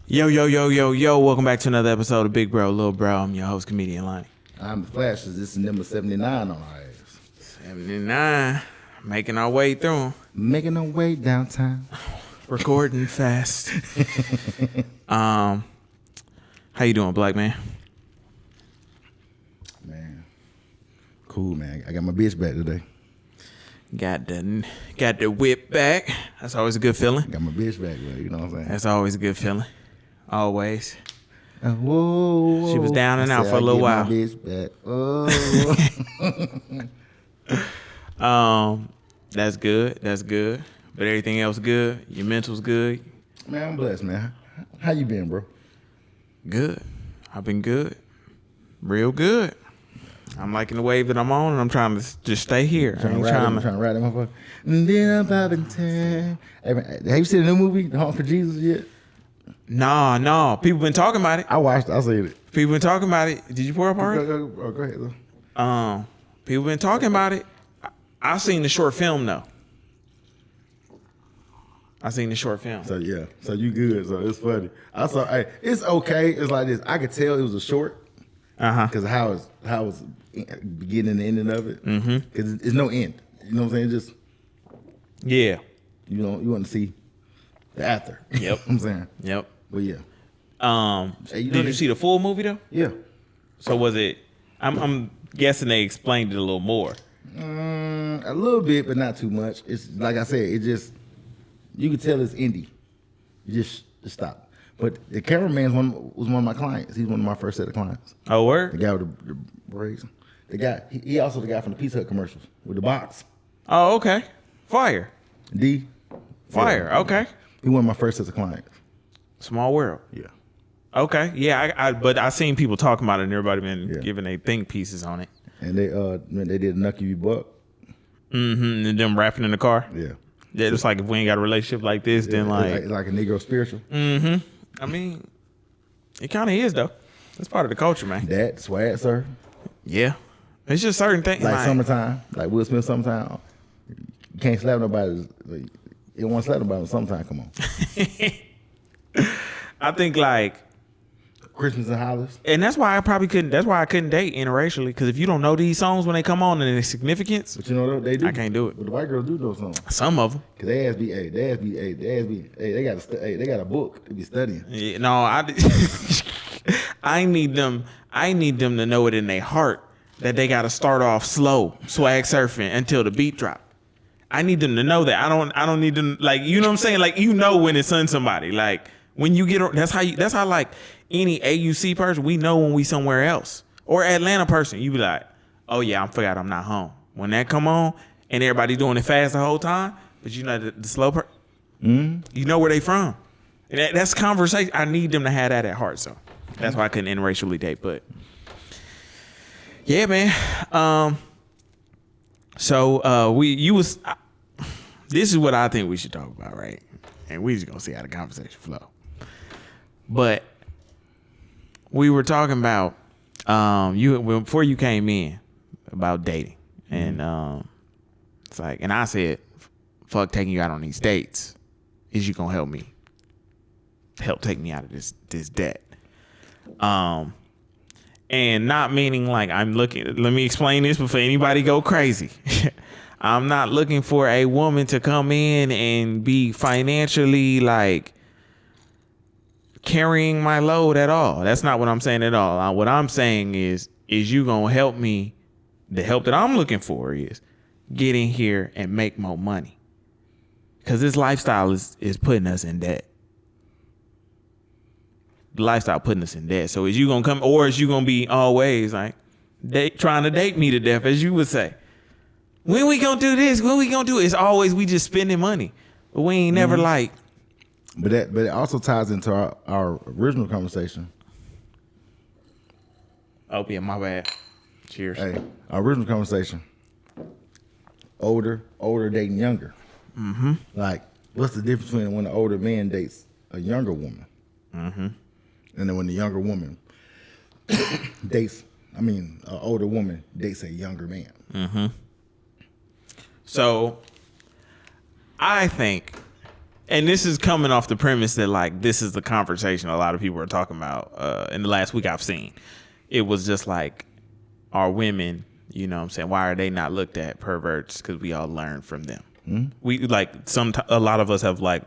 Yo, yo, yo, yo, yo. Welcome back to another episode of Big Bro, Little Bro. I'm your host, comedian Lonnie. I'm the Flash. This is number 79 on our ass. 79. Making our way through 'em. Making our way downtown. Recording fast. How you doing, black man? Man. Cool, man. I got my bitch back today. Got the whip back. That's always a good feeling. Got my bitch back, bro. You know what I'm saying? That's always a good feeling. Always. Whoa. She was down and out for a little while. My bitch back. Oh. That's good. That's good. But everything else good. Your mental's good. Man, I'm blessed, man. How you been, bro? Good. I've been good. Real good. I'm liking the wave that I'm on, and I'm trying to just stay here. Trying to ride that motherfucker. And then I'm popping 10. Hey, man, have you seen the new movie, The Hunt for Jesus, yet? No. People been talking about it. I watched it. I seen it. People been talking about it. Did you pour up already? Go ahead, though. People been talking about it. I seen the short film though. So yeah, so you good. So it's funny. I saw. Hey, it's okay. It's like this. I could tell it was a short. Because how it's beginning and the ending of it. Because it's no end. You know what I'm saying? Just yeah. You know, you want to see the after. Yep. You know what I'm saying? Yep. But yeah. Did you see the full movie though? Yeah. So was it? I'm guessing they explained it a little more. A little bit, but not too much. It's like I said. It just you can tell it's indie. You just stop. But the cameraman was one of my clients. He's one of my first set of clients. Oh, word? The guy with the braids. The guy, he also the guy from the Pizza Hut commercials with the box. Oh, okay. Fire. D. Fire. Yeah. Okay. He one of my first set of clients. Small world. Yeah. Okay. Yeah. But I seen people talking about it, and everybody been giving their think pieces on it. And they did Nucky You Buck. And them rapping in the car. Yeah. Yeah. It's like if we ain't got a relationship like this, then like a Negro spiritual. I mean, it kind of is though. That's part of the culture, man. That swag, sir. Yeah, it's just certain things. Like summertime, like Will Smith. Summertime, you can't slap nobody. You don't want to slap nobody. Sometime, come on. I think like Christmas and Hollis. And that's why I couldn't date interracially, because if you don't know these songs when they come on and their significance, but you know what they do. I can't do it. But the white girls do those songs. Some of them. Cause they got a book to be studying. Yeah, no, I need them to know it in their heart that they got to start off slow, swag surfing until the beat drop. I need them to know that. I don't need them, like, you know what I'm saying? Like, you know when it's on somebody. Like when you get, that's how like any AUC person, we know when we somewhere else. Or Atlanta person, you be like, oh yeah, I forgot I'm not home. When that come on and everybody doing it fast the whole time, but you know the slow person, you know where they from. And that's conversation. I need them to have that at heart. So that's why I couldn't interracially date. But yeah, man. This is what I think we should talk about, right? And we just gonna see how the conversation flow. But we were talking about before you came in about dating, and it's like, and I said, "Fuck taking you out on these dates. Is you gonna help take me out of this debt?" And not meaning like I'm looking. Let me explain this before anybody go crazy. I'm not looking for a woman to come in and be financially like carrying my load at all. That's not what I'm saying at all. What I'm saying is you gonna help me? The help that I'm looking for is get in here and make more money, because this lifestyle is putting us in debt. The lifestyle putting us in debt. So is you gonna come, or is you gonna be always like trying to date me to death, as you would say? When we gonna do this? When we gonna do it? It's always we just spending money, but we ain't never like. But it also ties into our original conversation. Oh yeah, my bad. Cheers. Hey, our original conversation. Older dating younger. Like, what's the difference between when an older man dates a younger woman, and then when the younger woman dates, an older woman dates a younger man. So, I think And this is coming off the premise that like this is the conversation a lot of people are talking about in the last week I've seen. It was just like, are women, you know what I'm saying, why are they not looked at perverts? Because we all learn from them. Mm-hmm. We like a lot of us have like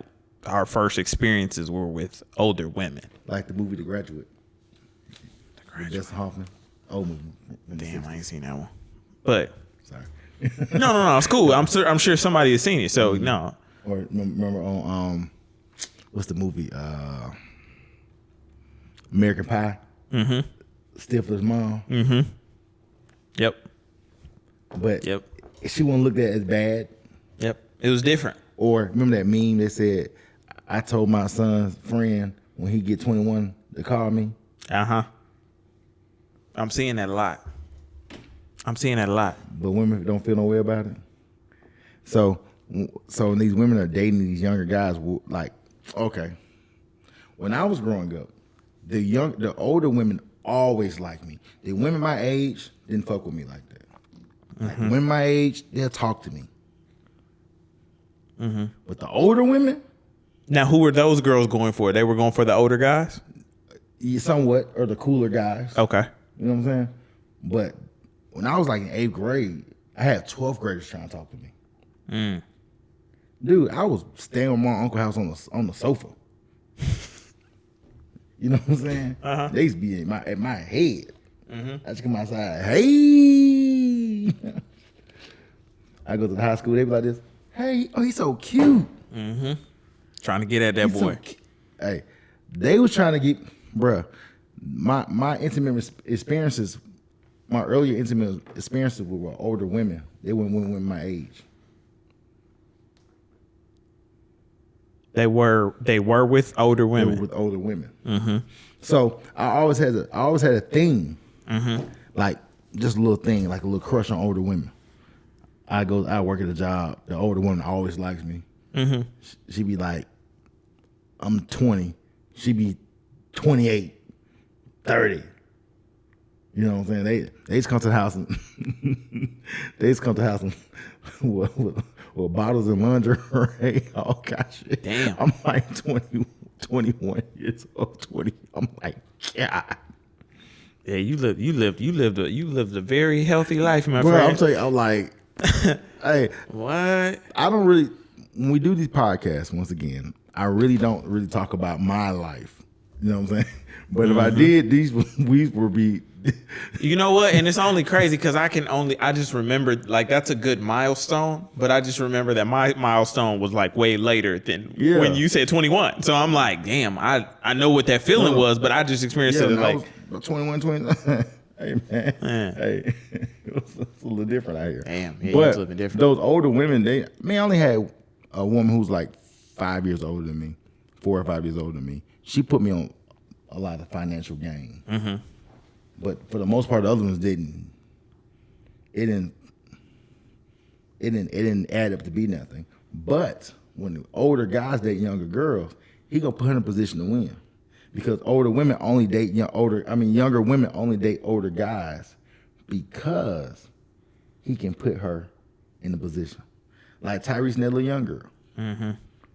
our first experiences were with older women. Like the movie The Graduate. With Dustin Hoffman. Old movie. Damn, I ain't seen that one. But sorry. no, it's cool. I'm sure somebody has seen it. So no. Or remember on what's the movie? American Pie. Mm-hmm. Stifler's mom. Mm-hmm. Yep. But she wasn't looked at as bad. Yep. It was different. Or remember that meme that said, I told my son's friend when he get 21 to call me. Uh-huh. I'm seeing that a lot. But women don't feel no way about it. So these women are dating these younger guys. Like, okay, when I was growing up, the older women always liked me. The women my age didn't fuck with me like that. Like women my age, they'll talk to me. Mm-hmm. But the older women. Now, who were those girls going for? They were going for the older guys? Yeah, somewhat, or the cooler guys. Okay. You know what I'm saying? But when I was like in 8th grade, I had 12th graders trying to talk to me. Mm. Dude, I was staying with my uncle's house on the sofa. You know what I'm saying? Uh-huh. They used to be at my head. Mm-hmm. I just come outside. Hey! I go to the high school. They be like this. Hey, oh, he's so cute. Mm-hmm. Trying to get at that boy. Hey, they was trying to get, bruh. My intimate experiences, my earlier intimate experiences with older women. They weren't women my age. They were with older women. They were with older women. Mm-hmm. So I always had a thing, like just a little thing, like a little crush on older women. I work at a job. The older woman always likes me. Mm-hmm. She be like, I'm 20. She be 28. 30. You know what I'm saying? They just come to the house and with bottles of lingerie, all kind of shit. Damn. I'm like 20, 21 years old, 20. I'm like, God. Yeah, you lived a very healthy life, my Bro, friend. I'm telling you, I'm like, hey, what? I don't really, when we do these podcasts, once again, I really don't really talk about my life. You know what I'm saying? But if I did, these would be. You know what? And it's only crazy because I just remember, like, that's a good milestone. But I just remember that my milestone was like way later than when you said 21. So I'm like, damn, I know what that feeling was, but I just experienced it like. 21, 20. Hey, man. Hey, it's a little different out here. Damn, yeah, but it's living different. Those older women, I only had a woman who's like 5 years older than me, 4 or 5 years older than me. She put me on a lot of financial gain. Mm-hmm. But for the most part, the other ones didn't. It didn't add up to be nothing. But when the older guys date younger girls, he gonna put her in a position to win. Because younger women only date older guys because he can put her in a position. Like Tyrese and that little young girl. Mm-hmm.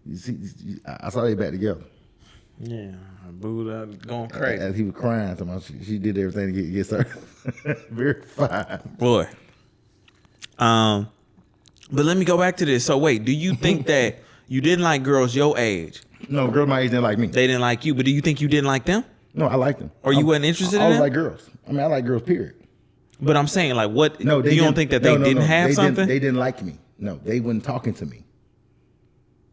You see, I saw they back together. Yeah, booed out, going crazy. As he was crying, she did everything to get started. Verified. Boy. But let me go back to this. So wait, do you think that you didn't like girls your age? No, girls my age didn't like me. They didn't like you, but do you think you didn't like them? No, I liked them. Or you wasn't interested in them? I was like girls. I mean, I like girls, period. But I'm saying, like, what? No, you don't think that they didn't have something? They didn't like me. No, they weren't talking to me.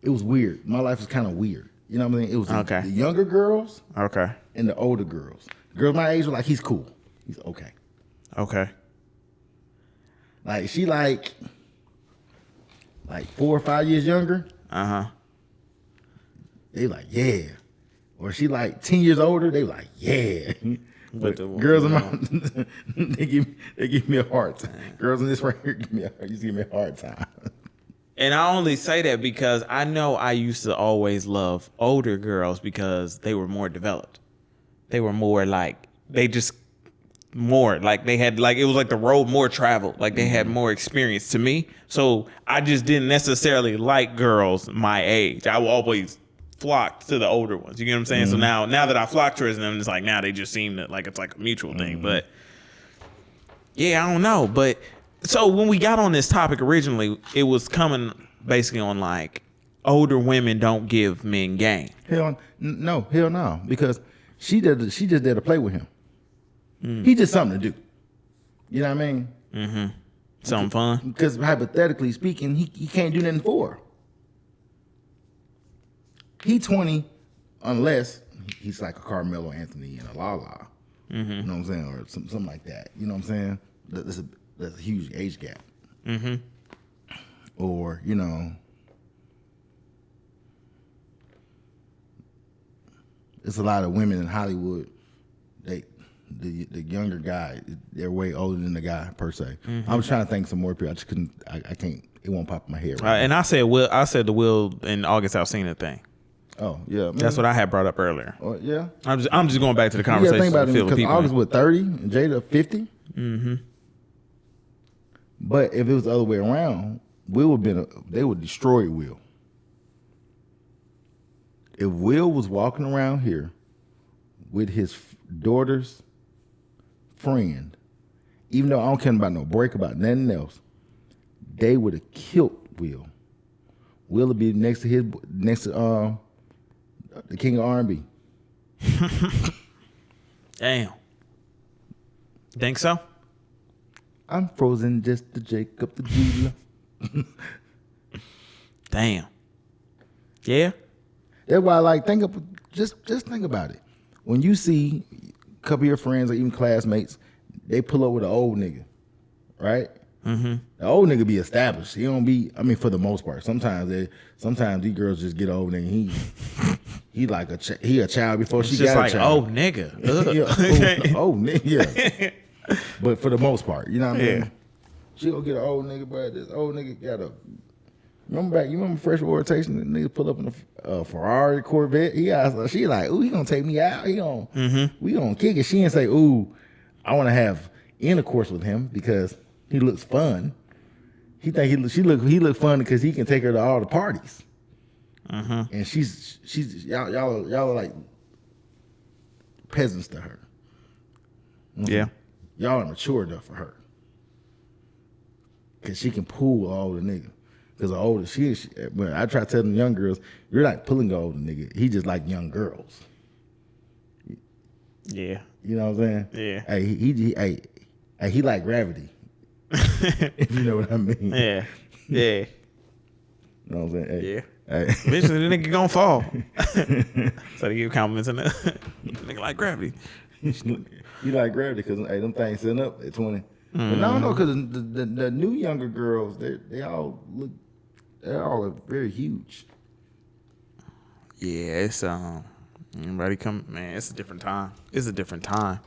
It was weird. My life was kind of weird. You know what I mean? It was the younger girls, and the older girls. Girls my age were like, he's cool, he's okay. Okay. Like she like 4 or 5 years younger. They like, yeah. Or she like 10 years older. They like, yeah. But girls in my they give me a hard time. Girls in this right here give me a hard time. And I only say that because I know I used to always love older girls because they were more developed. They were more like, they just more. Like they had like it was like the road more traveled. Like they had more experience to me. So I just didn't necessarily like girls my age. I will always flock to the older ones. You get what I'm saying? So now that I flock towards them, it's like now they just seem to like it's like a mutual thing. But yeah, I don't know. But so when we got on this topic originally, it was coming basically on like older women don't give men game. Hell no, because she just there to play with him. He just something to do. You know what I mean? Something fun. Because hypothetically speaking, he can't do nothing for her. He 20 unless he's like a Carmelo Anthony and a Lala. You know what I'm saying? Or something like that. You know what I'm saying? There's a huge age gap. Or, you know, it's a lot of women in Hollywood, the younger guy, they're way older than the guy per se. I was trying to think some more people. I just couldn't. I can't. It won't pop in my head. Right And I said the Will and August Alsina thing. Oh yeah, man. That's what I had brought up earlier. Oh yeah. I'm just going back to the conversation. Think about it Feel the because people August in. was 30 and Jada 50. But if it was the other way around, Will would they would destroy Will. If Will was walking around here with his daughter's friend, even though I don't care about no break about nothing else, they would have killed Will. Will would be next to the king of R&B. Damn. Think so? I'm frozen just to Jacob the jeweler. Damn. Yeah. That's why I like just think about it. When you see a couple of your friends or even classmates, they pull up with an old nigga, right? The old nigga be established. He don't be. I mean, for the most part. Sometimes these girls just get old and he like he a child before she got a child. Oh nigga. Oh nigga. Yeah. But for the most part, you know what I mean. Yeah. She gonna get an old nigga, but this old nigga got a. You remember freshman orientation? The nigga pull up in a Ferrari Corvette. She like, ooh, he gonna take me out. We gonna kick it. She didn't say, ooh, I want to have intercourse with him because he looks fun. He look fun because he can take her to all the parties. And she's y'all are like peasants to her. Yeah. Y'all are mature enough for her. Cause she can pull all the nigga. Cause the older when I try to tell them young girls, you're not pulling the older nigga. He just like young girls. Yeah. You know what I'm saying? Yeah. Hey, he like gravity. If you know what I mean. Yeah. Yeah. You know what I'm saying? Hey, yeah. Hey. Eventually the nigga gonna fall. So they give compliments in there. Nigga like gravity. You like gravity because them things sitting up at 20. But no, because the new younger girls, they all are very huge. Yeah, it's everybody come, man, it's a different time. It's a different time.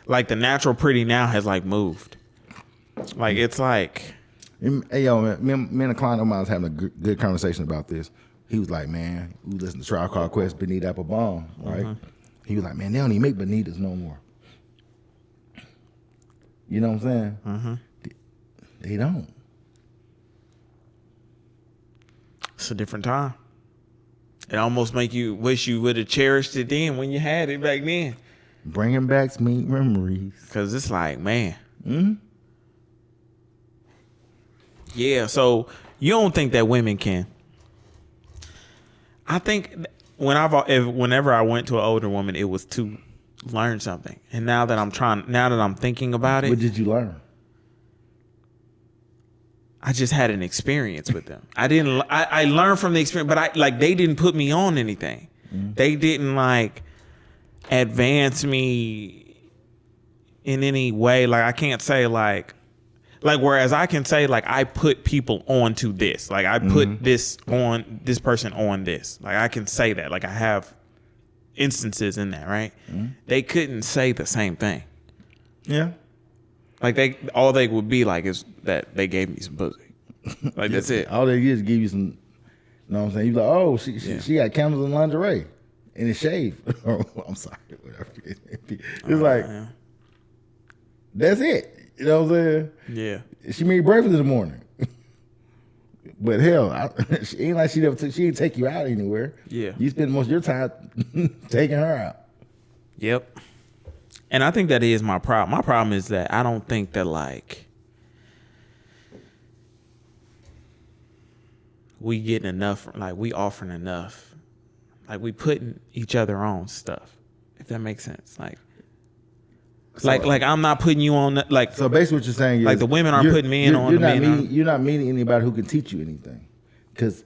Like the natural pretty now has like moved. Like it's like, hey yo, man, me and a client of mine was having a good conversation about this. He was like, man, we listen to Tribe Called Quest, Benita Applebaum, right? He was like, man, they don't even make Bonitas no more. You know what I'm saying? They don't. It's a different time. It almost make you wish you would have cherished it then when you had it back then. Bringing back sweet memories. Cause it's like, man. Yeah. So you don't think that women can? I think whenever I went to an older woman, it was to learn something. And now that I'm thinking about it, what did you learn? I just had an experience with them. I learned from the experience, but they didn't put me on anything. They didn't like advance me in any way. Like I can't say like whereas I can say like I put people onto this. Like I put this person on this. Like I can say that. Like I have instances in that, right? They couldn't say the same thing. Yeah. Like all they would be like is that they gave me some pussy. Like that's it. All they did is give you some. You know what I'm saying? You like, oh, she got candles and lingerie and it's shaved. I'm sorry, whatever. It's like That's it. You know what I'm saying? Yeah. She made breakfast in the morning. But hell, she ain't like she didn't take you out anywhere. Yeah. You spend most of your time taking her out. Yep. And I think that is my problem. My problem is that I don't think that like we getting enough, like we offering enough, like we putting each other on stuff. If that makes sense, like I'm not putting you on like. So basically, what you're saying is like the women aren't putting men on. You're not meeting anybody who can teach you anything, because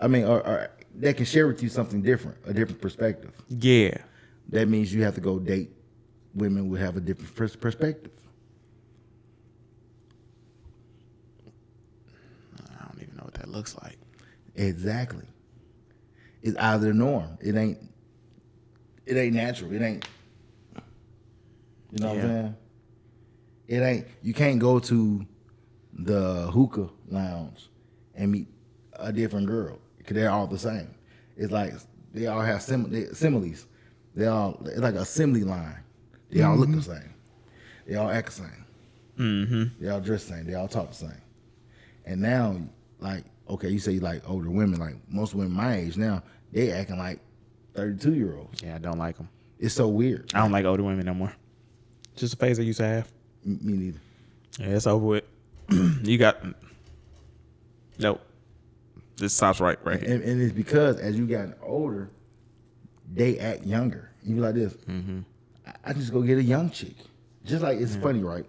I mean, or they can share with you something different, a different perspective. Yeah. That means you have to go date women who have a different perspective. I don't even know what that looks like. Exactly. It's out of the norm. It ain't natural. It ain't. You know what I'm saying? It ain't. You can't go to the hookah lounge and meet a different girl because they're all the same. It's like they all have similes. It's like an assembly line. They all look the same. They all act the same. Mm-hmm. They all dress the same. They all talk the same. And now, like, okay, you say you like older women. Like most women my age now, they acting like 32-year-olds. Yeah, I don't like them. It's so weird. I don't like older women no more. Just a phase I used to have. Me neither. Yeah, it's over with. You got nope. This stops right here. And it's because as you gotten older, they act younger. You be like this. Mm-hmm. I just go get a young chick. Just like it's funny, right?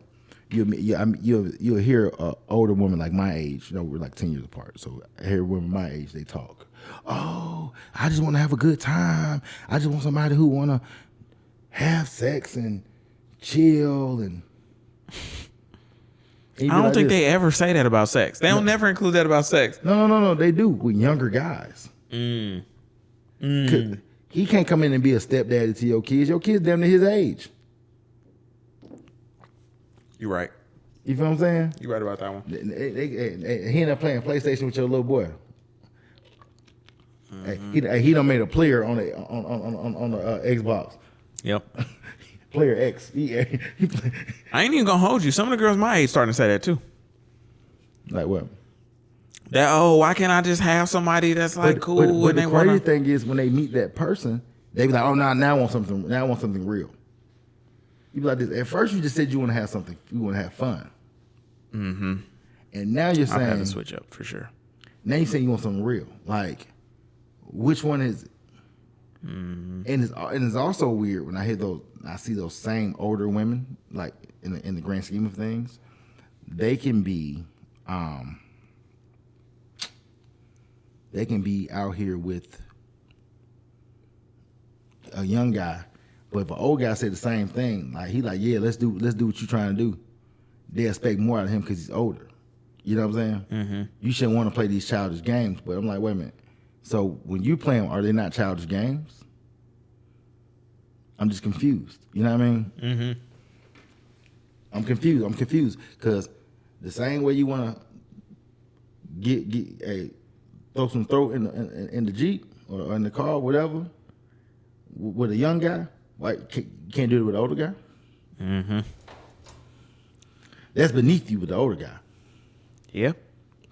You'll hear an older woman like my age. You know, we're like 10 years apart. So I hear women my age. They talk. Oh, I just want to have a good time. I just want somebody who want to have sex and chill and. I don't think they ever say that about sex. They don't never include that about sex. No. They do with younger guys. He can't come in and be a stepdaddy to your kids. Your kids damn near his age. You're right. You feel what I'm saying? You're right about that one. He ended up playing PlayStation with your little boy. He done made a player on the Xbox. Yep. Player X. I ain't even gonna hold you. Some of the girls my age starting to say that too. Like what? That why can't I just have somebody that's like cool? But the crazy thing is when they meet that person, they be like, oh now I want something. Now I want something real. You be like this. At first you just said you want to have something. You want to have fun. Mm-hmm. And now you're saying I've had to switch up for sure. Now you're saying you want something real. Like, which one is it? Mm-hmm. And it's also weird when I see those same older women, like in the grand scheme of things, they can be out here with a young guy, but if an old guy say the same thing, like he like, yeah, let's do what you're trying to do, they expect more out of him because he's older. You know what I'm saying? Mm-hmm. You shouldn't want to play these childish games, but I'm like, wait a minute. So when you play them, are they not childish games? I'm just confused. You know what I mean? Mm-hmm. I'm confused because the same way you want to throw some throat in the Jeep or in the car, whatever, with a young guy, like you can't do it with an older guy. Mm-hmm. That's beneath you with the older guy. Yep.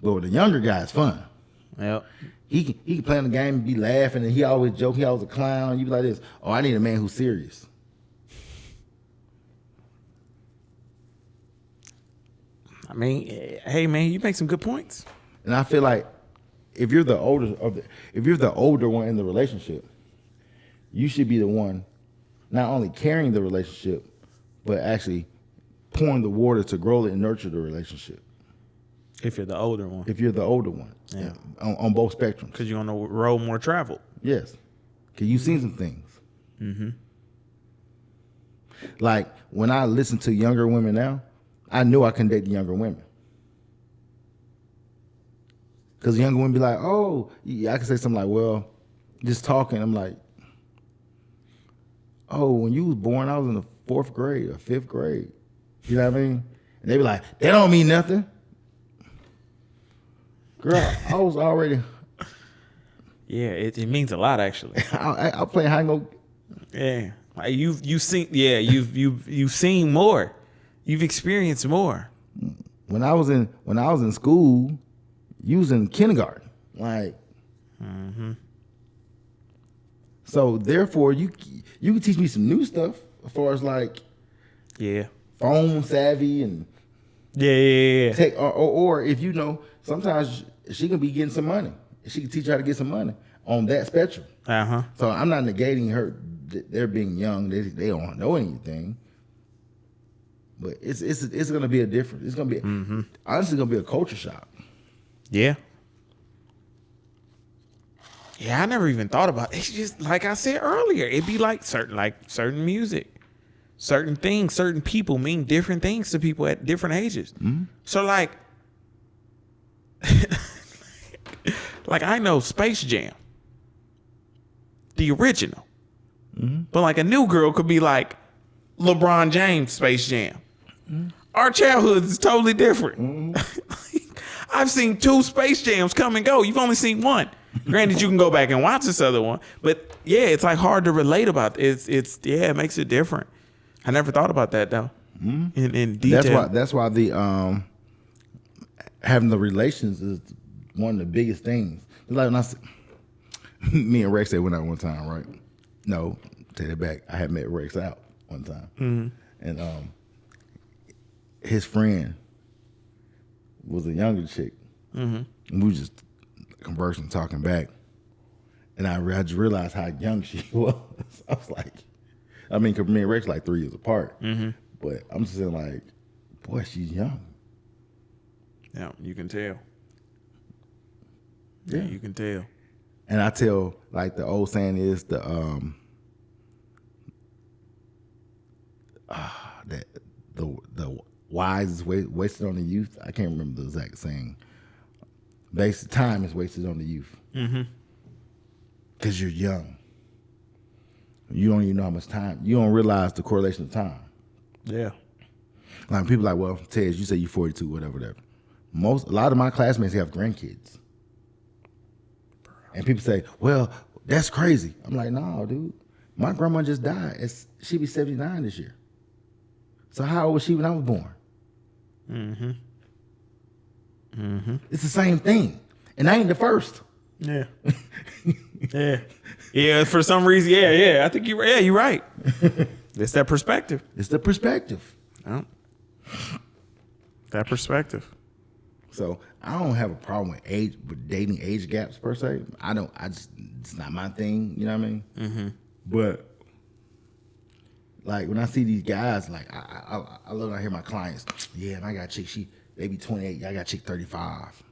But with the younger guy, it's fun. Yep. He can play the game and be laughing, and he always joke. He always a clown. You be like this. Oh, I need a man who's serious. I mean, hey man, you make some good points. And I feel like if you're the older one in the relationship, you should be the one not only carrying the relationship, but actually pouring the water to grow and nurture the relationship. If you're the older one. If you're the older one. Yeah. On both spectrums. Because you're on the road more traveled. Yes. Because you've seen some things. Mm-hmm. Like, when I listen to younger women now, I knew I couldn't date the younger women. Because younger women be like, oh, yeah, I can say something like, well, just talking. I'm like, oh, when you was born, I was in the 4th grade or 5th grade. You know what I mean? And they be like, that don't mean nothing. Girl, I was already. Yeah, it means a lot actually. I play hang. Yeah, like you've seen. Yeah, you've seen more. You've experienced more. When I was in school, you was in kindergarten. Like, so therefore you can teach me some new stuff as far as like Yeah. phone savvy and Yeah. tech, or if you know, sometimes she can be getting some money. She can teach you how to get some money on that spectrum. Uh-huh. So I'm not negating her. They're being young. They don't know anything. But it's gonna be a different. It's gonna be honestly gonna be a culture shock. Yeah. Yeah, I never even thought about it. It's just like I said earlier. It'd be like certain music, certain things, certain people mean different things to people at different ages. So like I know Space Jam, the original, but like a new girl could be like LeBron James Space Jam. Our childhood is totally different. I've seen 2 Space Jams come and go. You've only seen one. Granted, you can go back and watch this other one, but yeah, it's like hard to relate about. It makes it different. I never thought about that though. In detail. That's why the having the relations is one of the biggest things. Like when me and Rex went out one time, right? No, take it back. I had met Rex out one time, and his friend was a younger chick, and we were just conversing, talking back, and I just realized how young she was. I was like, I mean, 'cause me and Rex like 3 years apart, but I'm just saying like, boy, she's young. Yeah, you can tell. Yeah. You can tell. And I tell, like the old saying is the wise is wasted on the youth. I can't remember the exact saying. Basically, time is wasted on the youth. Because you're young. You don't even know how much time. You don't realize the correlation of time. Yeah. Like people like, well, Tej, you say you're 42, whatever. A lot of my classmates have grandkids. And people say, well, that's crazy. I'm like, no, dude. My grandma just died. She be 79 this year. So how old was she when I was born? It's the same thing. And I ain't the first. Yeah. Yeah. For some reason, yeah. I think you're right. It's that perspective. It's the perspective. Yeah. That perspective. So I don't have a problem with dating age gaps per se. It's not my thing, you know what I mean? But like when I see these guys, like I love when I hear my clients, yeah, and I got a chick, they be 28, I got a chick 35.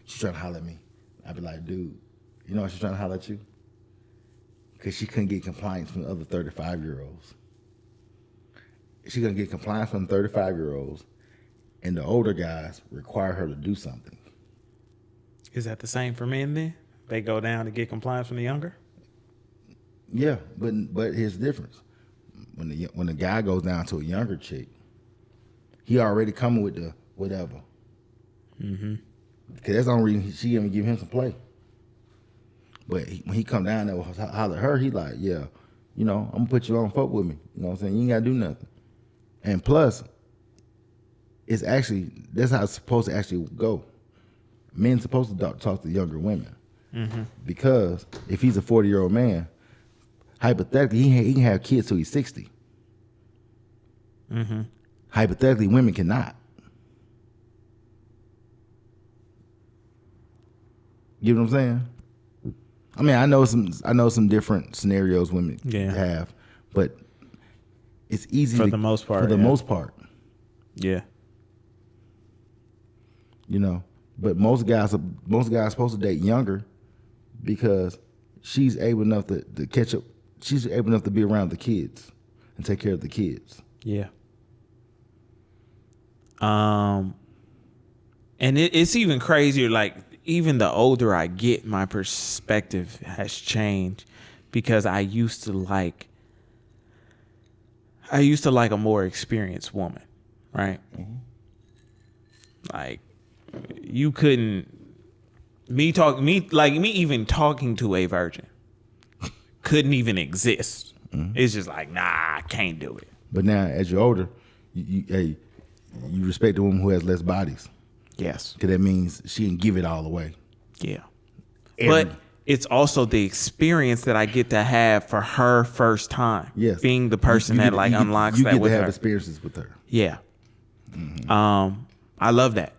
She's trying to holler at me. I be like, dude, you know why she's trying to holler at you? Because she couldn't get compliance from the other 35-year-olds. She couldn't get compliance from the 35-year-olds, and the older guys require her to do something. Is that the same for men then? They go down to get compliance from the younger? Yeah, but here's the difference. When the guy goes down to a younger chick, he already coming with the whatever. Because that's the only reason she even give him some play. But when he come down there and holler at her, he like, yeah, you know, I'm gonna put you on, fuck with me. You know what I'm saying? You ain't gotta do nothing. And plus, it's actually, that's how it's supposed to actually go. Men supposed to talk to younger women. Because if he's a 40-year-old man, hypothetically, he can have kids till he's 60. Hypothetically, women cannot. You know what I'm saying? I mean, I know some different scenarios women have, but it's easy for the most part. For the most part. Yeah. You know, but most guys are supposed to date younger because she's able enough to catch up. She's able enough to be around the kids and take care of the kids. Yeah. And it's even crazier. Like, even the older I get, my perspective has changed because I used to like a more experienced woman, right? Like, you couldn't me even talking to a virgin couldn't even exist. It's just like, nah, I can't do it. But now, as you're older, you respect the woman who has less bodies. Yes. Because that means she didn't give it all away. Yeah. But it's also the experience that I get to have for her first time. Yes. Being the person that like unlocks you that get with to have her. experiences with her. Yeah. I love that.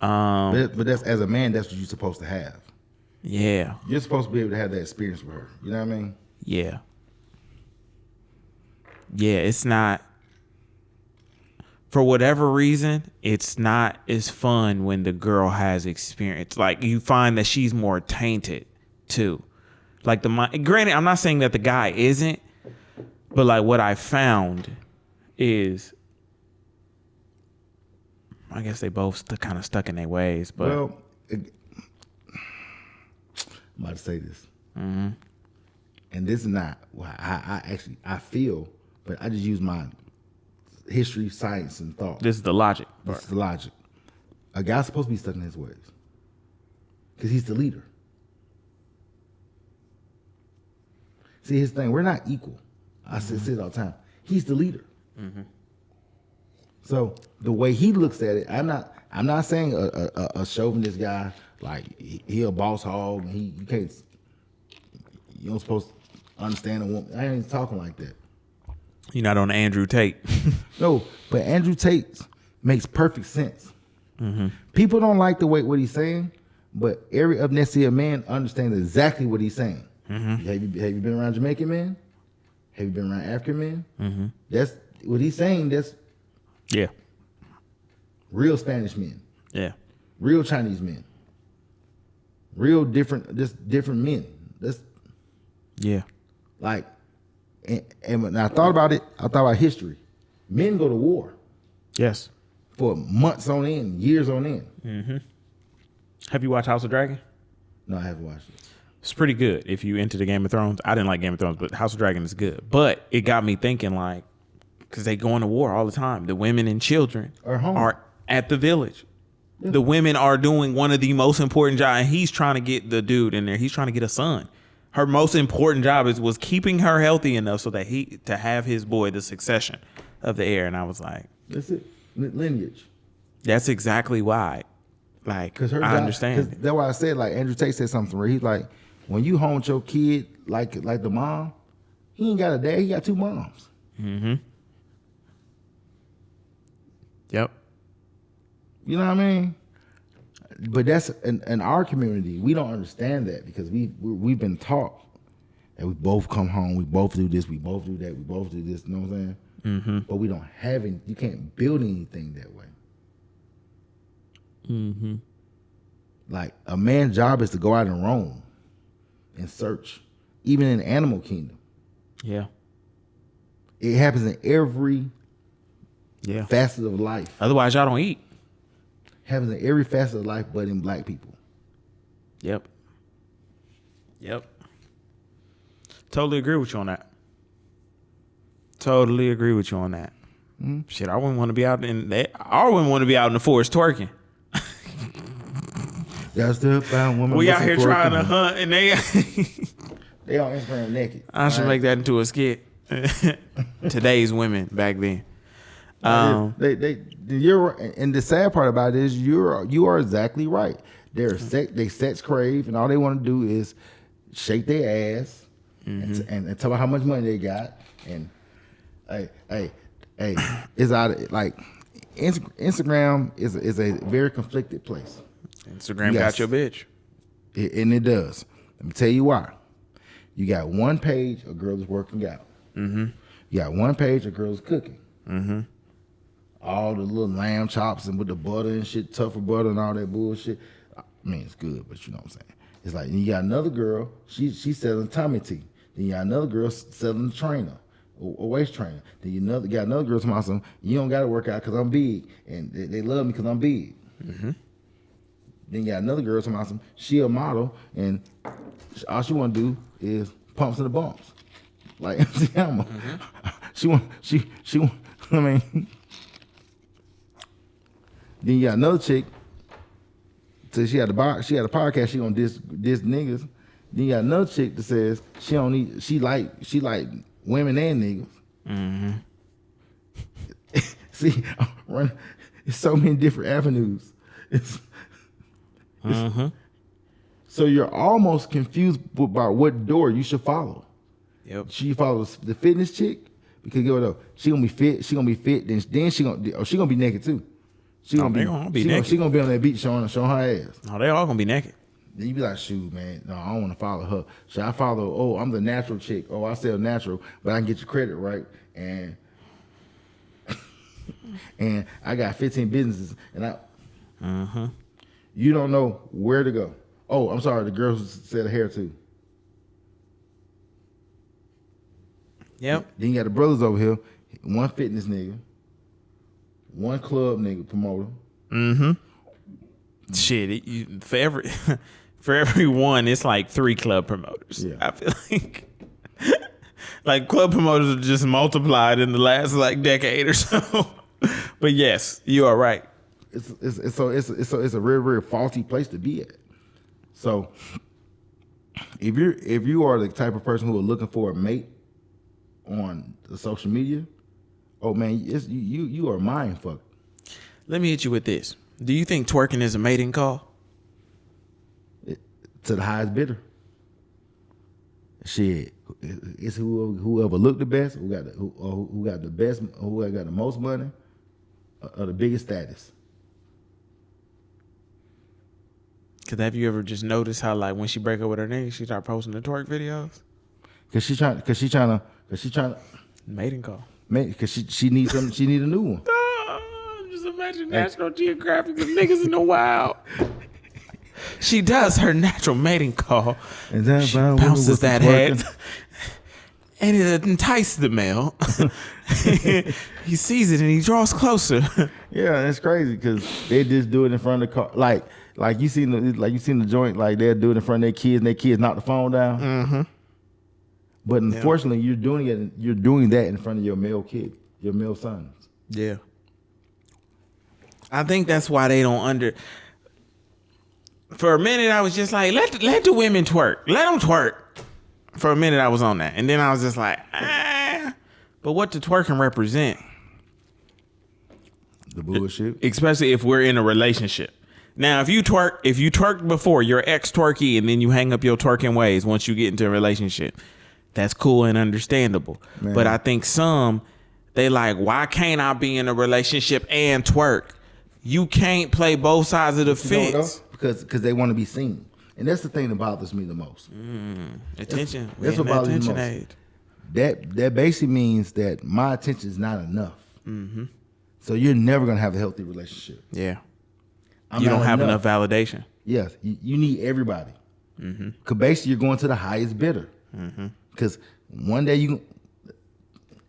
But that's, as a man, that's what you're supposed to have. Yeah. You're supposed to be able to have that experience with her. You know what I mean? Yeah. Yeah, it's not, for whatever reason, it's not as fun when the girl has experience. Like, you find that she's more tainted too. Like, granted, I'm not saying that the guy isn't, but like what I found is, I guess they both kind of stuck in their ways. But well, I'm about to say this, and this is not I feel, but I just use my history, science, and thought. this is the logic. This is the logic. A guy's supposed to be stuck in his ways because he's the leader. See, his thing, we're not equal. I say it all the time. He's the leader. So the way he looks at it, I'm not saying a chauvinist guy, like he a boss hog and you don't supposed to understand a woman. I ain't talking like that. You're not on Andrew Tate. No, but Andrew Tate makes perfect sense. People don't like the way what he's saying, but every Upnesia man understands exactly what he's saying. Have you been around Jamaican men? Have you been around African men? That's what he's saying. That's Yeah. real Spanish men, Yeah. real Chinese men, real different men. That's Yeah. like, and when I thought about it, I thought about history. Men go to war Yes. for months on end, years on end. Have you watched House of Dragon? No, I haven't watched it. It's pretty good if you into the Game of Thrones. I didn't like Game of Thrones, but House of Dragon is good. But it got me thinking, like, because they go into war all the time. The women and children Are home. are at the village. The women are doing one of the most important jobs. And he's trying to get the dude in there. He's trying to get a son. Her most important job was keeping her healthy enough so that to have his boy the succession of the heir. And I was like, That's it. Lineage. that's exactly why. Like, Because her I job, understand. 'cause that's why I said, like, Andrew Tate said something where he's like, when you home with your kid, like the mom, he ain't got a dad, he got two moms. Yep. You know what I mean? But that's in our community, we don't understand that because we've been taught that we both come home, we both do this, we both do that, we both do this. You know what I'm saying? But we don't have any. You can't build anything that way. Like, a man's job is to go out and roam and search, even in the animal kingdom. Yeah. It happens in every Yeah. facet of life. Otherwise, y'all don't eat. Happens in every facet of life, but in black people. Yep. Totally agree with you on that. Shit, I wouldn't want to be out in that. I wouldn't want to be out in the forest twerking. That's the found woman. We out here trying to hunt, and they They on Instagram naked. I should make that into a skit. Today's women back then. You're, and the sad part about it is you are exactly right. They sex crave, and all they want to do is shake their ass and tell about how much money they got. And hey, it's out of, like, Instagram is a very conflicted place. Instagram Yes. got your bitch. And it does. Let me tell you why. You got one page of girls working out. You got one page of girls cooking. All the little lamb chops and with the butter and shit, tougher butter and all that bullshit. I mean, it's good, but you know what I'm saying. It's like, you got another girl, she's selling tummy tea. Then you got another girl selling a trainer, a waist trainer. Then you got another girl talking about something, you don't got to work out because I'm big. And they love me because I'm big. Then you got another girl talking about something, she a model, and all she want to do is pumps and the bumps. Like, she want, I mean. Then you got another chick. So she had a podcast. She gonna diss niggas. Then you got another chick that says she don't need. She like women and niggas. See, run. It's so many different avenues. So you're almost confused about what door you should follow. Yep. She follows the fitness chick because go though she gonna be fit. She gonna be fit. Then she gonna be naked too. She gonna they gonna be she naked. She gonna be on that beach showing her ass. No, they all gonna be naked. Then you be like, shoot, man, no, I don't want to follow her. Should I follow? Oh, I'm the natural chick. Oh, I sell natural, but I can get your credit right, and and I got 15 businesses, and you don't know where to go. Oh, I'm sorry, the girls said a hair too. Yep. Then you got the brothers over here, one fitness nigga, one club nigga promoter. Shit, for every one, it's like 3 club promoters. Yeah. I feel like club promoters are just multiplied in the last like decade or so. But yes, you are right. It's a very, very faulty place to be at. So if you are the type of person who are looking for a mate on the social media, oh man, you are mind fucked. Let me hit you with this. Do you think twerking is a mating call? To the highest bidder. Shit, it's whoever looked the best, who got the best, who got the most money, or the biggest status. Cause have you ever just noticed how like when she break up with her nigga, she start posting the twerk videos? Cause she trying to Mating call. cause she needs something. She need a new one. Just imagine National Geographic with niggas in the wild. She does her natural mating call. And then She bounces that head. And it entices the male. He sees it and he draws closer. Yeah, it's crazy because they just do it in front of the car. Like you seen the joint, like they'll do it in front of their kids and their kids knock the phone down. Mm-hmm. But unfortunately, you're doing that in front of your male kid, your male sons. Yeah. I think that's why they don't For a minute, I was just like, let the women twerk. Let them twerk. For a minute, I was on that. And then I was just like, But what the twerking represent? The bullshit. Especially if we're in a relationship. Now, if you twerked before, you're ex-twerky, and then you hang up your twerking ways once you get into a relationship, that's cool and understandable. Man. But I think they like, why can't I be in a relationship and twerk? You can't play both sides of the fence. Because they want to be seen. And that's the thing that bothers me the most. Attention. That's what bothers me the most. Age. That basically means that my attention is not enough. Mm-hmm. So you're never going to have a healthy relationship. Yeah. I'm You not don't have enough validation. Yes, you need everybody. Because basically you're going to the highest bidder. Because one day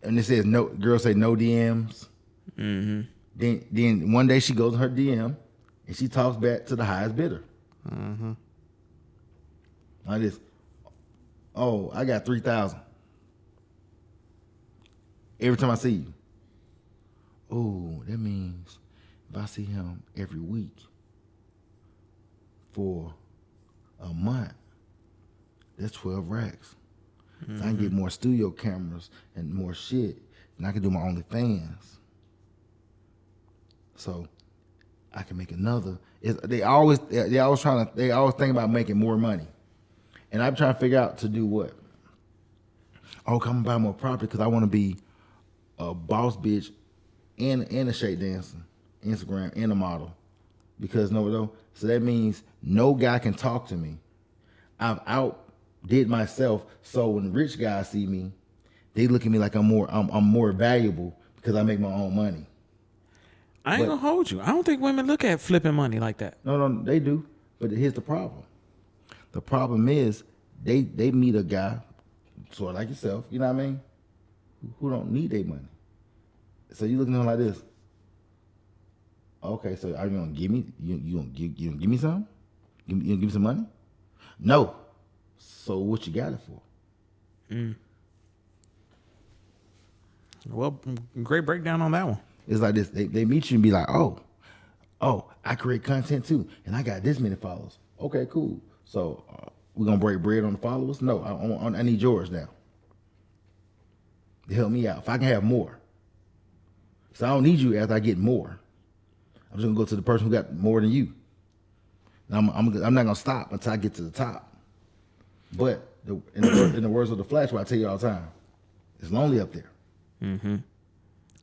and it says no, girls say no DMs. Then one day she goes in her DM and she talks back to the highest bidder. Like this. Oh, I got 3,000. Every time I see you. Oh, that means if I see him every week for a month, that's 12 racks. So I can get more studio cameras and more shit, and I can do my OnlyFans. So I can make another. They always think about making more money, and I'm trying to figure out to do what. Oh, come buy more property because I want to be a boss bitch and a shake dancer, Instagram and a model, because so that means no guy can talk to me. I've outdid myself, so when rich guys see me, they look at me like I'm more valuable because I make my own money. I ain't gonna hold you. I don't think women look at flipping money like that. No, they do. But here's the problem. The problem is they meet a guy, sort of like yourself, you know what I mean, who don't need their money. So you looking at him like this. Okay, so are you gonna give me? You gonna give me some? You gonna give me some money? No. So what you got it for? Well, great breakdown on that one. It's like this. They meet you and be like, oh, I create content too, and I got this many followers. Okay, cool. So we're gonna break bread on the followers? No, I need yours now to help me out. If I can have more. So I don't need you after I get more. I'm just gonna go to the person who got more than you. And I'm not gonna stop until I get to the top. But in the words of the Flash, what I tell you all the time, it's lonely up there.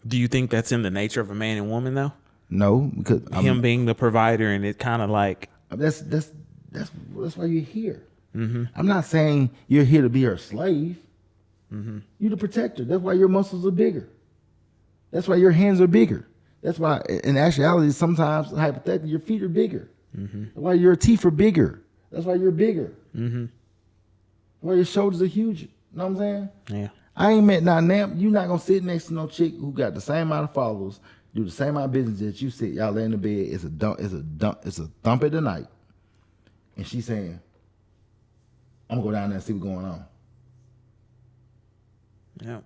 Do you think that's in the nature of a man and woman though? No, because Him being the provider, and it kind of like that's why you're here. I'm not saying you're here to be her slave. You're the protector. That's why your muscles are bigger. That's why your hands are bigger. That's why, in actuality, sometimes hypothetically, your feet are bigger. That's why your teeth are bigger. That's why you're bigger. That's why your shoulders are huge. You know what I'm saying? Yeah. I ain't met not now. You're not gonna sit next to no chick who got the same amount of followers, do the same amount of business that you sit. Y'all lay in the bed. It's a thump at the night, and she's saying, "I'm gonna go down there and see what's going on." Yeah.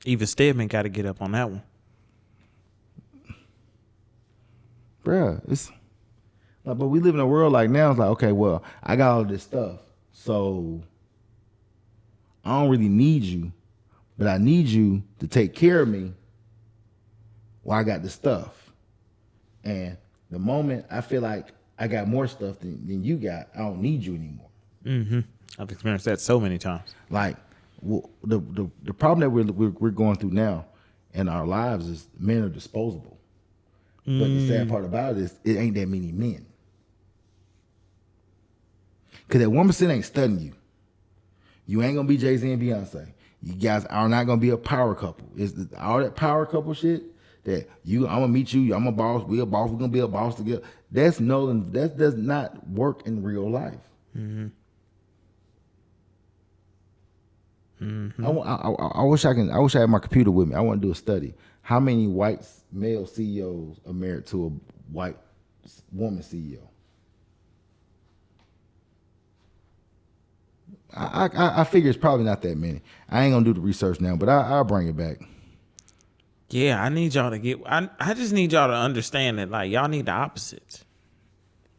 Eva Stedman got to get up on that one. Bruh, it's like, but we live in a world like now. It's like, okay, well, I got all this stuff, so I don't really need you, but I need you to take care of me while I got the stuff. And the moment I feel like I got more stuff than you got, I don't need you anymore. I've experienced that so many times. Like the problem that we're going through now in our lives is men are disposable. But the sad part about it is it ain't that many men. Because that 1% ain't studying you. You ain't going to be Jay-Z and Beyonce. You guys are not going to be a power couple. It's all that power couple shit that I'm going to meet you, I'm a boss, we're going to be a boss together. That does not work in real life. I wish I had my computer with me. I want to do a study. How many white male CEOs are married to a white woman CEO? I figure it's probably not that many. I ain't gonna do the research now, but I'll bring it back. Yeah, I need y'all to get. I just need y'all to understand that, like, y'all need the opposites.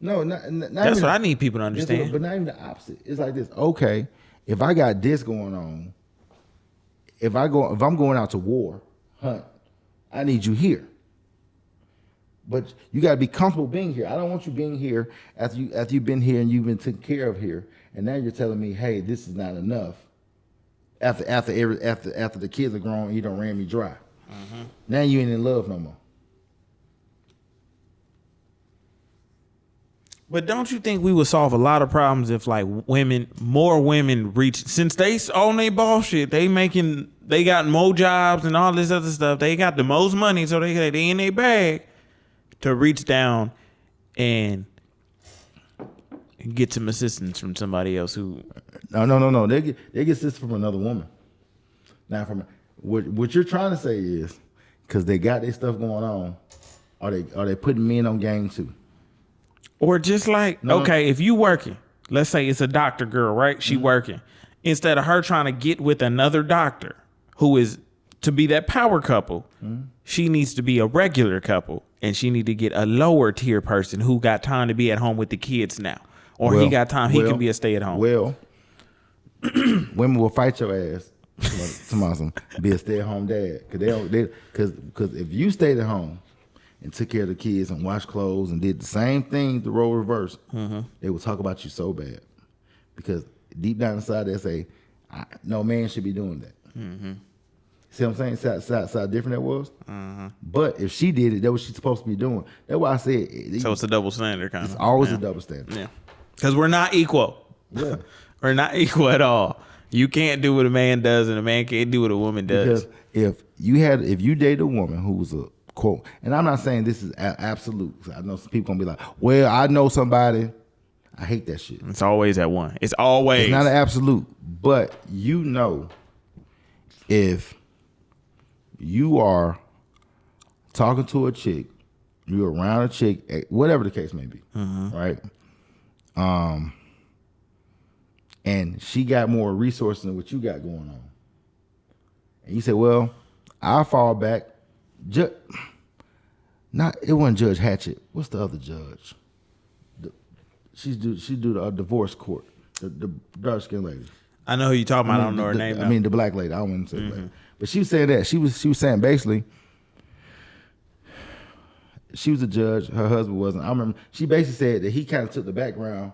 No, not That's what I need people to understand. But not even the opposite. It's like this. Okay, if I got this going on, if I'm going out to war, hunt, I need you here. But you got to be comfortable being here. I don't want you being here after you've been here and you've been taken care of here, and now you're telling me, hey, this is not enough. After the kids are grown, you done ran me dry. Now you ain't in love no more. But don't you think we would solve a lot of problems if, like, more women reach, since they on their bullshit, they got more jobs and all this other stuff. They got the most money, so they in their bag to reach down and get some assistance from somebody else who. No. They get assistance from another woman. Now, from what you're trying to say is, because they got their stuff going on, are they putting men on game too? Or just like, okay, if you working, let's say it's a doctor girl, right? She working. Instead of her trying to get with another doctor who is to be that power couple, she needs to be a regular couple, and she need to get a lower tier person who got time to be at home with the kids now. Or he got time, he can be a stay at home. Well, women will fight your ass. Be a stay at home dad. Because if you stayed at home and took care of the kids and washed clothes and did the same thing, the role reverse, they will talk about you so bad. Because deep down inside they say, no man should be doing that. See what I'm saying? See how different that was? But if she did it, that's what she's supposed to be doing. That's why I said. So it's a double standard kind of. It's always a double standard. Yeah. Because we're not equal. Yeah. We're not equal at all. You can't do what a man does and a man can't do what a woman does. Because if you date a woman who was a quote, and I'm not saying this is absolute. I know some people gonna be like, well, I know somebody. I hate that shit. It's always that one. It's always. It's not an absolute, but you know, if you are talking to a chick, you're around a chick, whatever the case may be, right? And she got more resources than what you got going on. And you say, well, I'll fall back. It wasn't Judge Hatchett. What's the other judge? She do the divorce court, the dark skinned lady. I know who you're talking about. I don't know her name. I mean, the black lady. I wouldn't say black. But she was saying that. She was saying basically, she was a judge. Her husband wasn't. I remember she basically said that he kind of took the background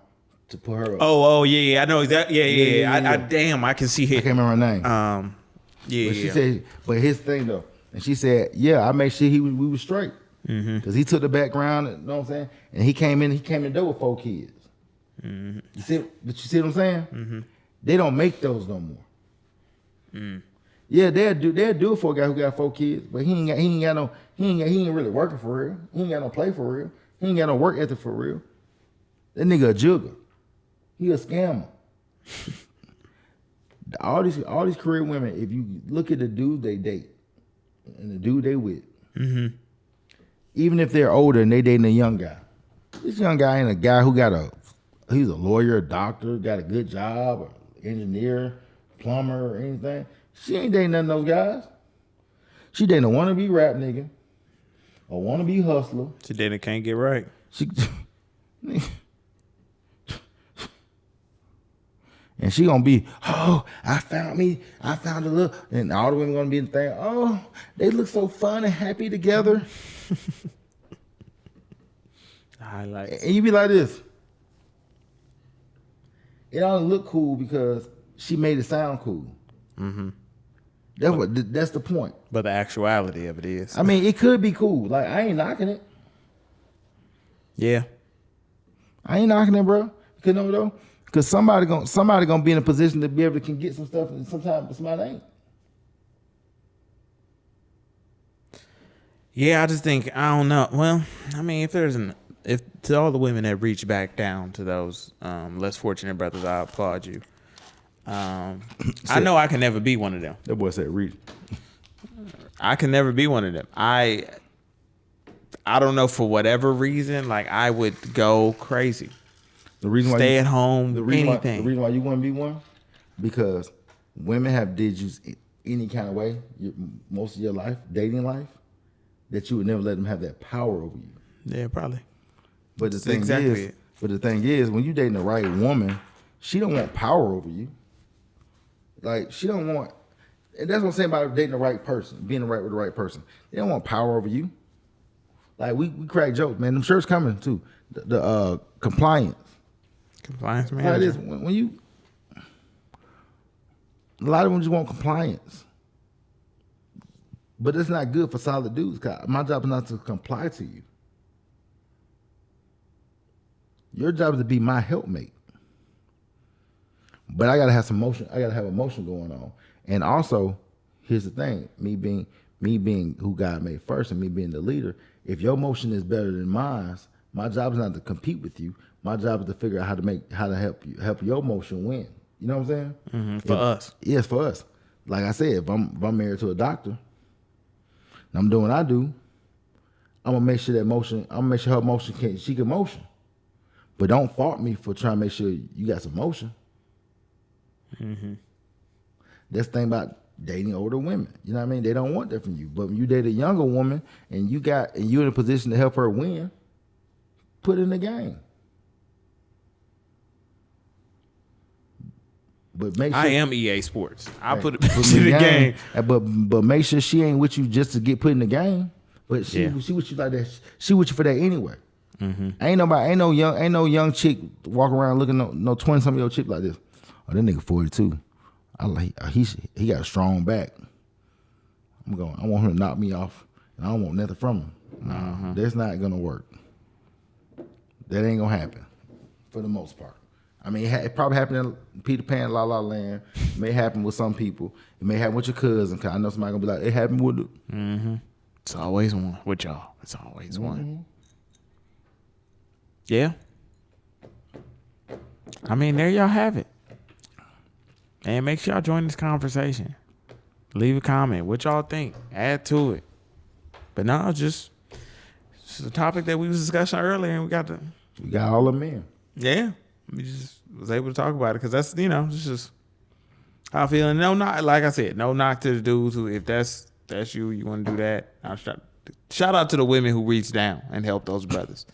to put her up. Oh, yeah. I know exactly. Yeah. Yeah. Damn, I can see I it. can't remember her name. Yeah. But she said, but his thing though, and she said, yeah, I made sure we was straight. Because he took the background, you know what I'm saying? And he came in the door with 4 kids. You see what I'm saying? They don't make those no more. Yeah, they'll do it for a guy who got 4 kids, but he ain't really working for real. He ain't got no play for real. He ain't got no work ethic for real. That nigga a jugger. He a scammer. all these career women, if you look at the dude they date and the dude they with, even if they're older and they dating a young guy, this young guy ain't a guy who he's a lawyer, a doctor, got a good job, or engineer, plumber, or anything. She ain't dating none of those guys. She dating a wannabe rap nigga, a wannabe hustler. She dating can't get right. And she gonna be, oh, I found a little, and all the women gonna be thinking, oh, they look so fun and happy together. Highlight. And you be like this. It only look cool because she made it sound cool. That's the point. But the actuality of it is. I mean, it could be cool. Like, I ain't knocking it. Yeah. I ain't knocking it, bro. Because no, though. Because somebody gonna be in a position to be able to can get some stuff, and sometimes somebody ain't. Yeah, I just think I don't know. Well, I mean, if to all the women that reach back down to those less fortunate brothers, I applaud you. I know I can never be one of them. That boy said read. I can never be one of them. I don't know, for whatever reason, like I would go crazy. The reason why stay at home, the anything. reason why you want to be one, because women have did you any kind of way most of your life, dating life, that you would never let them have that power over you. Yeah, probably. But the thing is, when you dating the right woman, she don't want power over you. Like, she don't want, and that's what I'm saying about dating the right person, being with the right person. They don't want power over you. Like, we crack jokes, man. Them shirts coming too. The compliance. Compliance manager. Like this, when you, a lot of them just want compliance. But it's not good for solid dudes. 'Cause my job is not to comply to you. Your job is to be my helpmate. But I gotta have some motion. I gotta have emotion going on. And also, here's the thing: me being who God made first, and me being the leader. If your motion is better than mine, my job is not to compete with you. My job is to figure out how to help your motion win. You know what I'm saying? For us. Yes, for us. Like I said, if I'm married to a doctor, and I'm doing what I do, I'm gonna make sure her motion she can motion. But don't fault me for trying to make sure you got some motion. That's the thing about dating older women. You know what I mean? They don't want that from you. But when you date a younger woman and you're in a position to help her win, put in the game. But make sure I am EA Sports. I put it put to the game. But make sure she ain't with you just to get put in the game. But she with you like that. She with you for that anyway. Ain't no young chick walking around looking no 20-something-year-old chick like this. Oh, that nigga 42. He got a strong back. I want him to knock me off, and I don't want nothing from him. No, that's not gonna work. That ain't gonna happen, for the most part. I mean, it probably happened in Peter Pan, La La Land. It may happen with some people. It may happen with your cousin. Cause I know somebody gonna be like, it happened with it. It's always one with y'all. It's always one. Yeah. I mean, there y'all have it. And make sure y'all join this conversation. Leave a comment. What y'all think? Add to it. But no, it's a topic that we was discussing earlier, and we got all the men. Yeah. We just was able to talk about it because that's, it's just how I feel. And like I said, no knock to the dudes who, if that's you want to do that. Shout out to the women who reach down and help those brothers.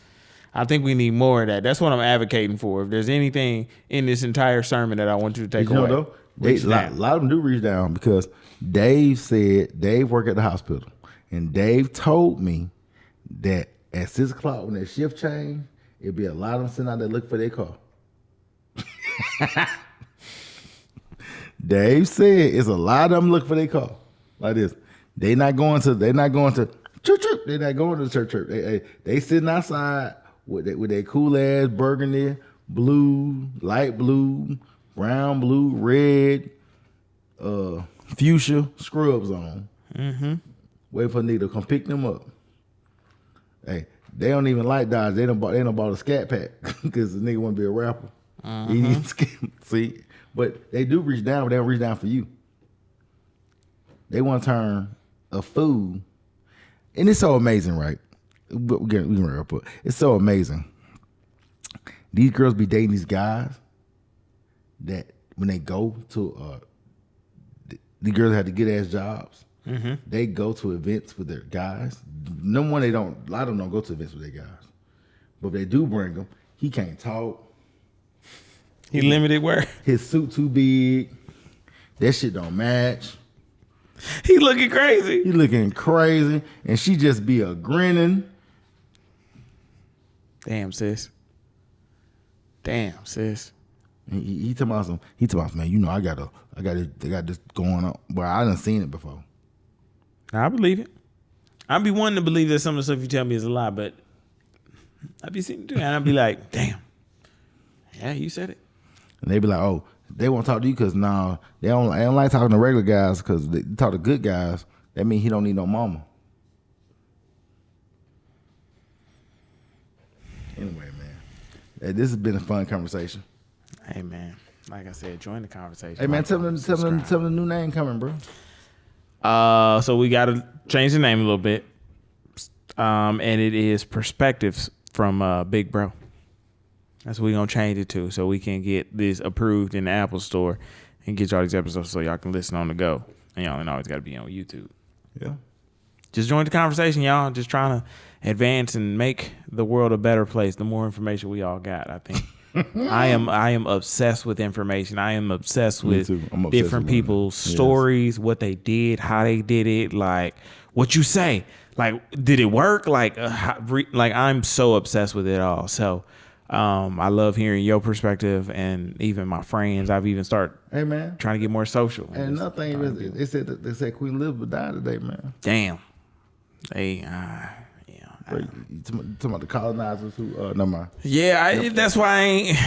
I think we need more of that. That's what I'm advocating for. If there's anything in this entire sermon that I want you to take away, though, a lot of them do reach down because Dave worked at the hospital, and Dave told me that at 6 o'clock when that shift change, it'd be a lot of them sitting out there looking for their car. Dave said it's a lot of them looking for their car. Like this. They're not going to chirp chirp. They're not going to chirp chirp. They sitting outside with their cool ass burgundy, blue, light blue, brown, blue, red, fuchsia scrubs on. Mm-hmm. Wait for a nigga to come pick them up. Hey, they don't even like Dodge. They don't bought a scat pack because the nigga want to be a rapper. See, but they do reach down, but they don't reach down for you. They want to turn a fool, and it's so amazing, right? We can wrap up. It's so amazing. These girls be dating these guys that when they go to the girls had to get ass jobs. Mm-hmm. They go to events with their guys. Number one, a lot of them don't go to events with their guys. But if they do bring them, he can't talk. He limited where? His suit too big. That shit don't match. He looking crazy. He looking crazy. And she just be a grinning. Damn, sis. He talking about man, you know, I got this going on. But I done seen it before. I believe it. I'd be wanting to believe that some of the stuff you tell me is a lie, but I'd be sitting there and I'd be like, damn. Yeah, you said it. And they be like, oh, they won't talk to you because they don't like talking to regular guys because they talk to good guys. That means he don't need no mama. Anyway, man, this has been a fun conversation. Hey, man, like I said, join the conversation. Hey, man, tell them the new name coming, bro. So we got to change the name a little bit, and it is Perspectives from Big Bro. That's what we're going to change it to so we can get this approved in the Apple Store and get y'all these episodes so y'all can listen on the go. And y'all ain't always got to be on YouTube. Yeah. Just join the conversation, y'all. Just trying to advance and make the world a better place. The more information we all got, I think. I am obsessed with information. I am obsessed with different people's stories, what they did, how they did it, like what you say. Like, did it work? Like I'm so obsessed with it all. So I love hearing your perspective and even my friends. I've even started trying to get more social. And another thing is, they said Queen Elizabeth died today, man. Damn. You talking about the colonizers who never mind. Yeah, that's why I ain't.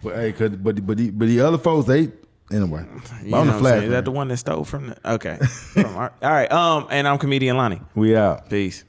But hey, but the other folks, they anyway. On the flag. Is that the one that stole from the? Okay. All right. And I'm comedian Lonnie. We out. Peace.